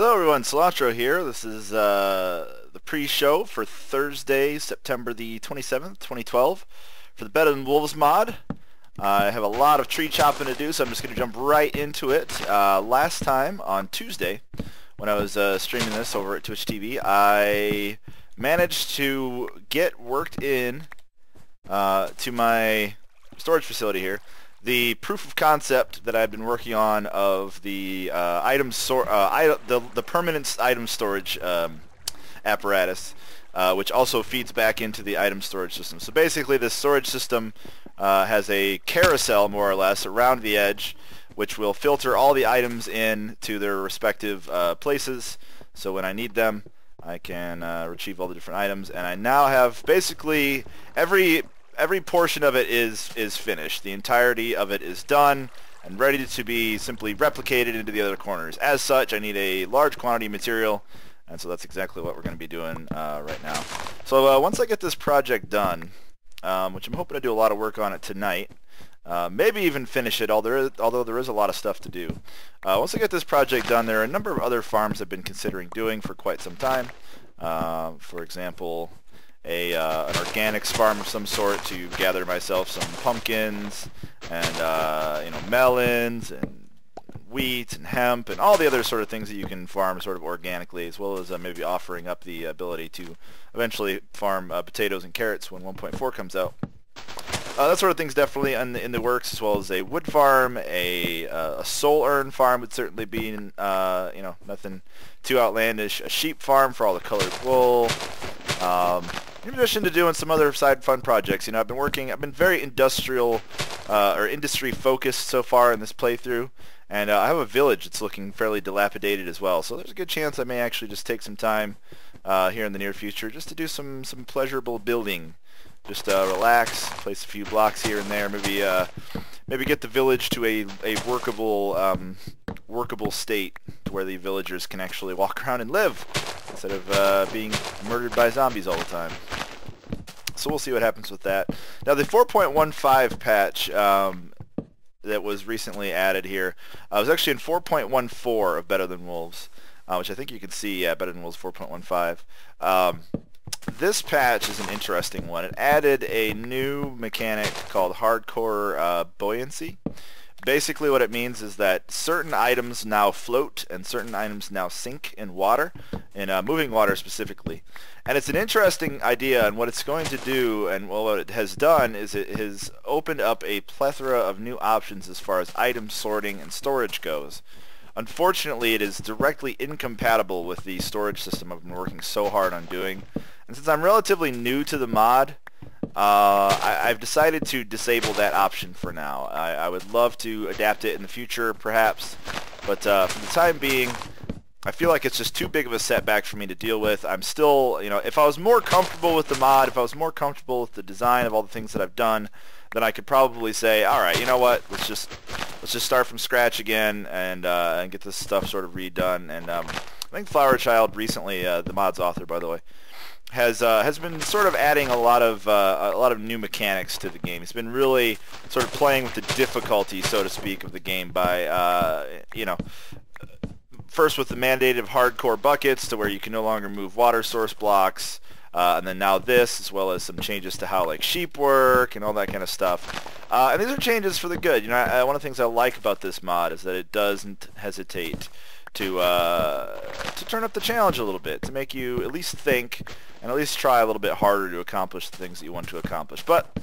Hello everyone, Cilantro here. This is the pre-show for Thursday, September the 27th, 2012 for the Better Than Wolves mod. I have a lot of tree chopping to do, so I'm just going to jump right into it. Last time, on Tuesday, when I was streaming this over at Twitch TV, I managed to get worked in to my storage facility here the proof of concept that I've been working on of the the permanent item storage apparatus, which also feeds back into the item storage system. So basically, this storage system has a carousel, more or less, around the edge, which will filter all the items in to their respective places. So when I need them, I can retrieve all the different items, and I now have basically every portion of it is finished. The entirety of it is done and ready to be simply replicated into the other corners. As such, I need a large quantity of material, and so that's exactly what we're going to be doing right now. So once I get this project done, which I'm hoping to do a lot of work on it tonight, maybe even finish it, although there is a lot of stuff to do. Once I get this project done, there are a number of other farms I've been considering doing for quite some time. For example, an organics farm of some sort to gather myself some pumpkins and melons and wheat and hemp and all the other sort of things that you can farm sort of organically, as well as maybe offering up the ability to eventually farm potatoes and carrots when 1.4 comes out. That sort of thing's definitely in the works, as well as a wood farm, a soul urn farm would certainly be nothing too outlandish. A sheep farm for all the colored wool. In addition to doing some other side fun projects, I've been very industrial or industry focused so far in this playthrough, and I have a village that's looking fairly dilapidated as well. So there's a good chance I may actually just take some time here in the near future just to do some pleasurable building. Just relax, place a few blocks here and there, maybe get the village to a workable state to where the villagers can actually walk around and live instead of being murdered by zombies all the time. So we'll see what happens with that. Now the 4.15 patch that was recently added here was actually in 4.14 of Better Than Wolves, which I think you can see, yeah, Better Than Wolves 4.15. This patch is an interesting one. It added a new mechanic called hardcore buoyancy. Basically what it means is that certain items now float and certain items now sink in water, in moving water specifically. And it's an interesting idea, and what it's going to do, and what it has done, is it has opened up a plethora of new options as far as item sorting and storage goes. Unfortunately, it is directly incompatible with the storage system I've been working so hard on doing. And since I'm relatively new to the mod, I've decided to disable that option for now. I would love to adapt it in the future, perhaps, but for the time being, I feel like it's just too big of a setback for me to deal with. I'm still, if I was more comfortable with the mod, if I was more comfortable with the design of all the things that I've done, then I could probably say, all right, you know what, let's just start from scratch again and get this stuff sort of redone. And I think Flower Child recently, the mod's author, by the way, has been sort of adding a lot of new mechanics to the game. He's been really sort of playing with the difficulty, so to speak, of the game by first with the mandated hardcore buckets to where you can no longer move water source blocks, and then now this, as well as some changes to how sheep work and all that kind of stuff. And these are changes for the good. One of the things I like about this mod is that it doesn't hesitate to turn up the challenge a little bit, to make you at least think and at least try a little bit harder to accomplish the things that you want to accomplish. But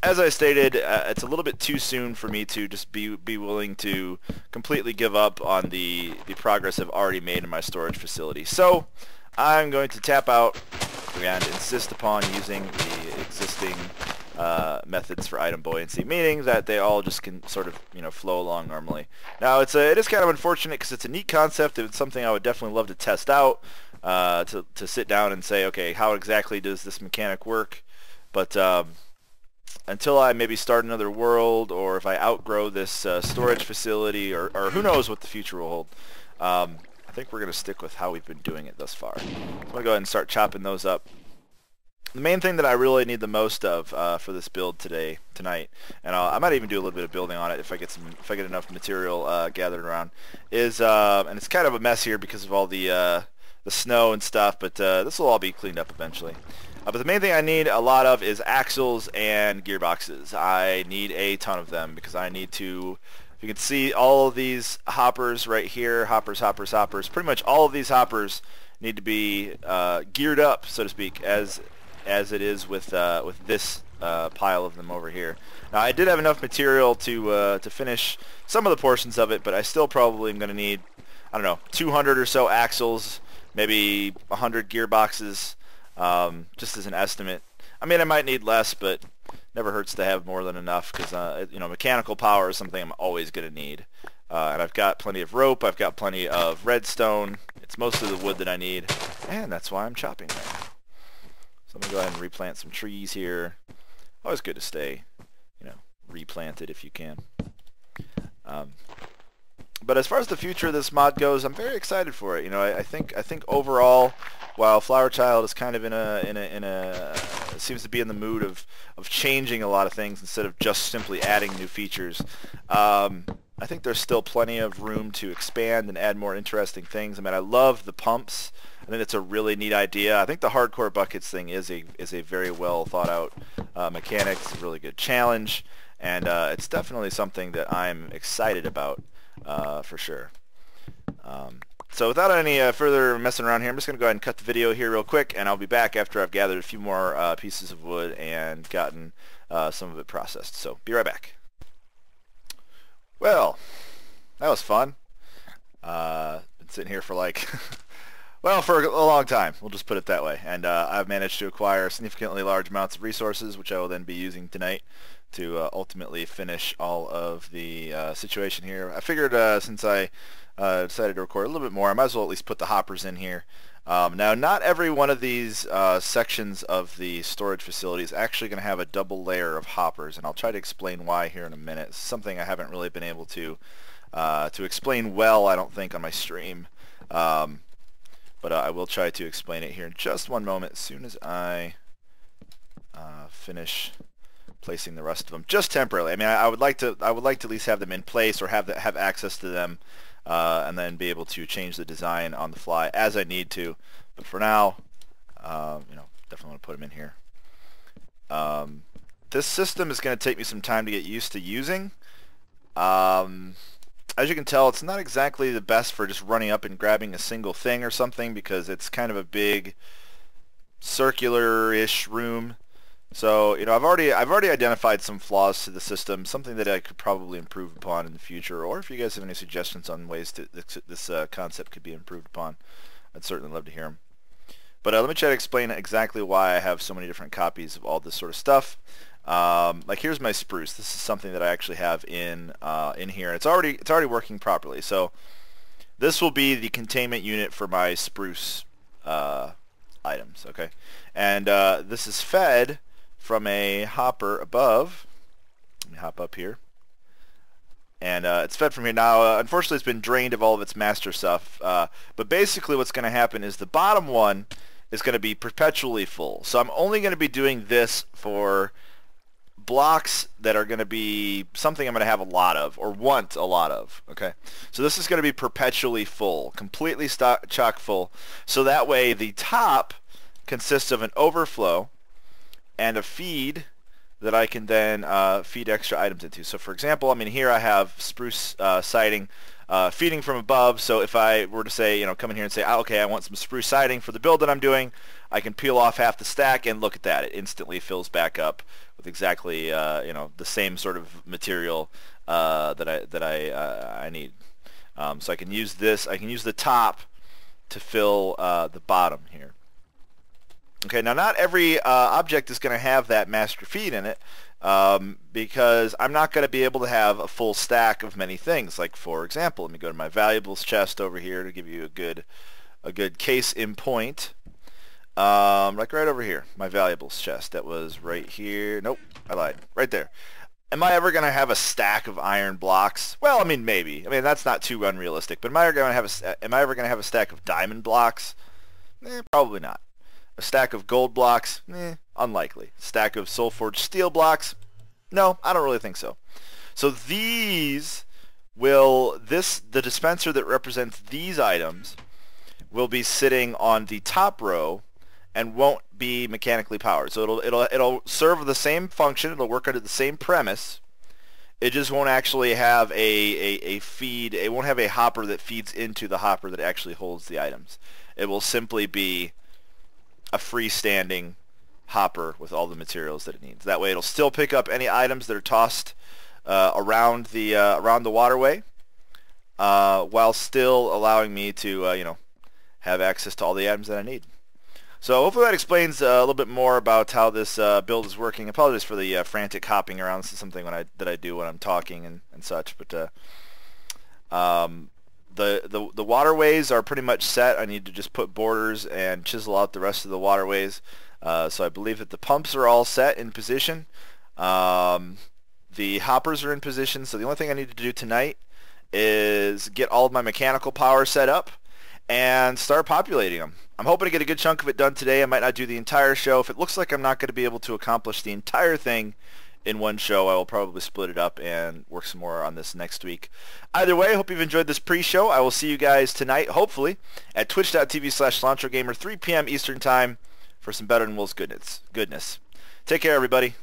as I stated, it's a little bit too soon for me to just be willing to completely give up on the progress I've already made in my storage facility. So I'm going to tap out and insist upon using the existing methods for item buoyancy, meaning that they all just can sort of flow along normally. Now it is kind of unfortunate because it's a neat concept. It's something I would definitely love to test out, to sit down and say, okay, how exactly does this mechanic work? But until I maybe start another world, or if I outgrow this storage facility, or who knows what the future will hold, I think we're going to stick with how we've been doing it thus far. So I'm going to go ahead and start chopping those up. the main thing that I really need the most of for this build tonight, and I might even do a little bit of building on it if I get enough material gathered around, is and it's kind of a mess here because of all the snow and stuff, but this will all be cleaned up eventually. But the main thing I need a lot of is axles and gearboxes. I need a ton of them because I need to. You can see all of these hoppers right here, hoppers. Pretty much all of these hoppers need to be geared up, so to speak, as it is with this pile of them over here. Now I did have enough material to finish some of the portions of it, but I still probably am going to need, I don't know, 200 or so axles, maybe 100 gearboxes, just as an estimate. I mean, I might need less, but never hurts to have more than enough because you know, mechanical power is something I'm always going to need. And I've got plenty of rope. I've got plenty of redstone. It's mostly the wood that I need, and that's why I'm chopping right now. So I'm going to go ahead and replant some trees here. Always good to stay, you know, replanted if you can. But as far as the future of this mod goes, I'm very excited for it. You know, I think overall, while Flower Child is kind of seems to be in the mood of changing a lot of things instead of just simply adding new features. I think there's still plenty of room to expand and add more interesting things. I mean, I love the pumps. I think it's a really neat idea. I think the hardcore buckets thing is a very well thought out mechanic. It's a really good challenge, and it's definitely something that I'm excited about for sure. So without any further messing around here, I'm just going to go ahead and cut the video here real quick, and I'll be back after I've gathered a few more pieces of wood and gotten some of it processed. So be right back. Well, that was fun. Been sitting here for like, well, for a long time. We'll just put it that way. And I've managed to acquire significantly large amounts of resources, which I will then be using tonight to ultimately finish all of the situation here. I figured since I decided to record a little bit more, I might as well at least put the hoppers in here. Now, not every one of these sections of the storage facility is actually going to have a double layer of hoppers, and I'll try to explain why here in a minute. It's something I haven't really been able to explain well, I don't think, on my stream. But I will try to explain it here in just one moment as soon as I finish placing the rest of them, just temporarily. I mean, I would like to at least have them in place or have access to them. And then be able to change the design on the fly as I need to. But for now, you know, definitely want to put them in here. This system is going to take me some time to get used to using. As you can tell, it's not exactly the best for just running up and grabbing a single thing or something because it's kind of a big circular-ish room. So, you know, I've already identified some flaws to the system, something that I could probably improve upon in the future, or if you guys have any suggestions on ways to this concept could be improved upon, I'd certainly love to hear them. But let me try to explain exactly why I have so many different copies of all this sort of stuff. Like here's my spruce. This is something that I actually have in here. It's already working properly. So this will be the containment unit for my spruce items. Okay, and this is fed from a hopper above. Let me hop up here. And it's fed from here. Now, unfortunately, it's been drained of all of its master stuff. But basically what's going to happen is the bottom one is going to be perpetually full. So I'm only going to be doing this for blocks that are going to be something I'm going to have a lot of or want a lot of. Okay, so this is going to be perpetually full, completely chock full. So that way the top consists of an overflow and a feed that I can then feed extra items into. So for example, I mean here I have spruce siding feeding from above. So if I were to say, you know, come in here and say, okay, I want some spruce siding for the build that I'm doing, I can peel off half the stack and look at that. It instantly fills back up with exactly you know, the same sort of material that I need. So I can use this. I can use the top to fill the bottom here. Okay, now not every object is going to have that master feed in it because I'm not going to be able to have a full stack of many things. Like for example, let me go to my valuables chest over here to give you a good case in point. Like right over here, my valuables chest. That was right here. Nope, I lied. Right there. Am I ever going to have a stack of iron blocks? Well, I mean maybe. I mean that's not too unrealistic. But am I ever going to have a stack of diamond blocks? Probably not. A stack of gold blocks, unlikely. Stack of Soulforged steel blocks, no, I don't really think so. So these the dispenser that represents these items will be sitting on the top row and won't be mechanically powered. So it'll serve the same function. It'll work under the same premise. It just won't actually have a feed. It won't have a hopper that feeds into the hopper that actually holds the items. It will simply be a freestanding hopper with all the materials that it needs. That way it'll still pick up any items that are tossed around the waterway, while still allowing me to have access to all the items that I need. So hopefully that explains a little bit more about how this build is working. Apologies for the frantic hopping around. This is something that I do when I'm talking and such. But the waterways are pretty much set. I need to just put borders and chisel out the rest of the waterways. So I believe that the pumps are all set in position. The hoppers are in position. So the only thing I need to do tonight is get all of my mechanical power set up and start populating them. I'm hoping to get a good chunk of it done today. I might not do the entire show. If it looks like I'm not going to be able to accomplish the entire thing in one show, I will probably split it up and work some more on this next week. Either way, I hope you've enjoyed this pre-show. I will see you guys tonight, hopefully, at twitch.tv/CilantroGamer, 3 p.m. Eastern Time for some Better Than Wolves goodness. Take care, everybody.